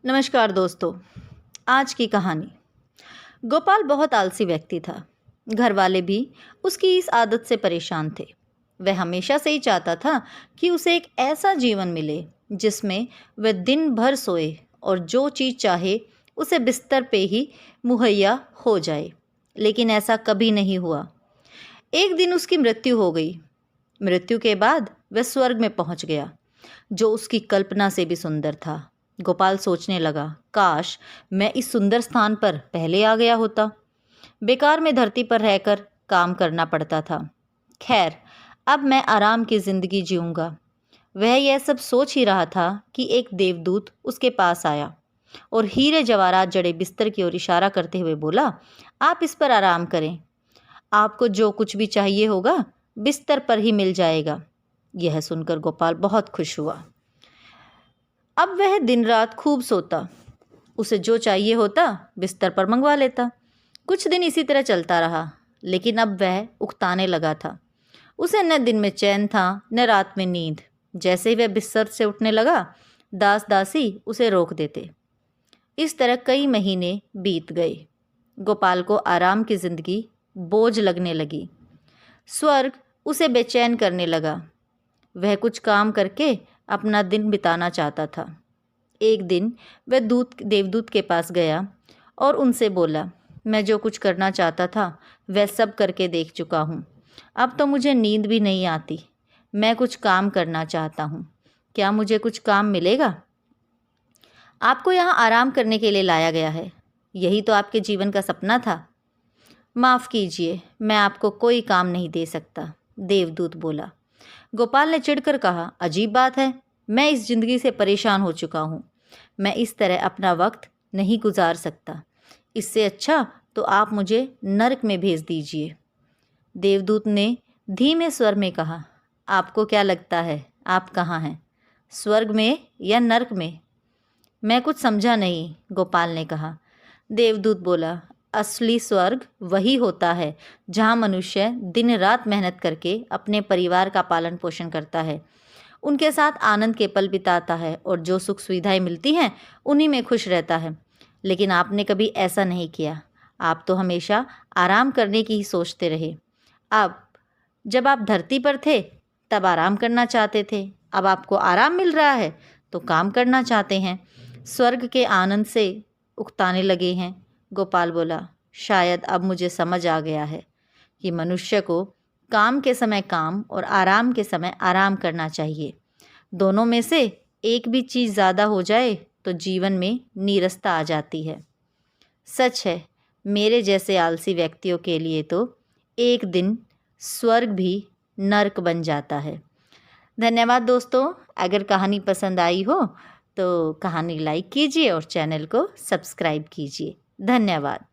नमस्कार दोस्तों। आज की कहानी। गोपाल बहुत आलसी व्यक्ति था। घर वाले भी उसकी इस आदत से परेशान थे। वह हमेशा से ही चाहता था कि उसे एक ऐसा जीवन मिले जिसमें वह दिन भर सोए और जो चीज़ चाहे उसे बिस्तर पे ही मुहैया हो जाए, लेकिन ऐसा कभी नहीं हुआ। एक दिन उसकी मृत्यु हो गई। मृत्यु के बाद वह स्वर्ग में पहुंच गया, जो उसकी कल्पना से भी सुंदर था। गोपाल सोचने लगा, काश मैं इस सुंदर स्थान पर पहले आ गया होता। बेकार में धरती पर रहकर काम करना पड़ता था। खैर, अब मैं आराम की जिंदगी जीऊंगा। वह यह सब सोच ही रहा था कि एक देवदूत उसके पास आया और हीरे जवाहरात जड़े बिस्तर की ओर इशारा करते हुए बोला, आप इस पर आराम करें। आपको जो कुछ भी चाहिए होगा बिस्तर पर ही मिल जाएगा। यह सुनकर गोपाल बहुत खुश हुआ। अब वह दिन रात खूब सोता। उसे जो चाहिए होता बिस्तर पर मंगवा लेता। कुछ दिन इसी तरह चलता रहा, लेकिन अब वह उकताने लगा था। उसे न दिन में चैन था न रात में नींद। जैसे ही वह बिस्तर से उठने लगा, दास दासी उसे रोक देते। इस तरह कई महीने बीत गए। गोपाल को आराम की जिंदगी बोझ लगने लगी। स्वर्ग उसे बेचैन करने लगा। वह कुछ काम करके अपना दिन बिताना चाहता था। एक दिन वह देवदूत के पास गया और उनसे बोला, मैं जो कुछ करना चाहता था वह सब करके देख चुका हूँ। अब तो मुझे नींद भी नहीं आती। मैं कुछ काम करना चाहता हूँ। क्या मुझे कुछ काम मिलेगा? आपको यहाँ आराम करने के लिए लाया गया है। यही तो आपके जीवन का सपना था। माफ़ कीजिए, मैं आपको कोई काम नहीं दे सकता, देवदूत बोला। गोपाल ने चिढ़कर कहा, अजीब बात है, मैं इस जिंदगी से परेशान हो चुका हूँ। मैं इस तरह अपना वक्त नहीं गुजार सकता। इससे अच्छा तो आप मुझे नरक में भेज दीजिए। देवदूत ने धीमे स्वर में कहा, आपको क्या लगता है आप कहाँ हैं, स्वर्ग में या नरक में? मैं कुछ समझा नहीं, गोपाल ने कहा। देवदूत बोला, असली स्वर्ग वही होता है जहाँ मनुष्य दिन रात मेहनत करके अपने परिवार का पालन पोषण करता है, उनके साथ आनंद के पल बिताता है और जो सुख सुविधाएं मिलती हैं उन्हीं में खुश रहता है। लेकिन आपने कभी ऐसा नहीं किया। आप तो हमेशा आराम करने की ही सोचते रहे। अब जब आप धरती पर थे तब आराम करना चाहते थे, अब आपको आराम मिल रहा है तो काम करना चाहते हैं। स्वर्ग के आनंद से उकताने लगे हैं। गोपाल बोला, शायद अब मुझे समझ आ गया है कि मनुष्य को काम के समय काम और आराम के समय आराम करना चाहिए। दोनों में से एक भी चीज़ ज़्यादा हो जाए तो जीवन में नीरसता आ जाती है। सच है, मेरे जैसे आलसी व्यक्तियों के लिए तो एक दिन स्वर्ग भी नरक बन जाता है। धन्यवाद दोस्तों। अगर कहानी पसंद आई हो तो कहानी लाइक कीजिए और चैनल को सब्सक्राइब कीजिए। धन्यवाद।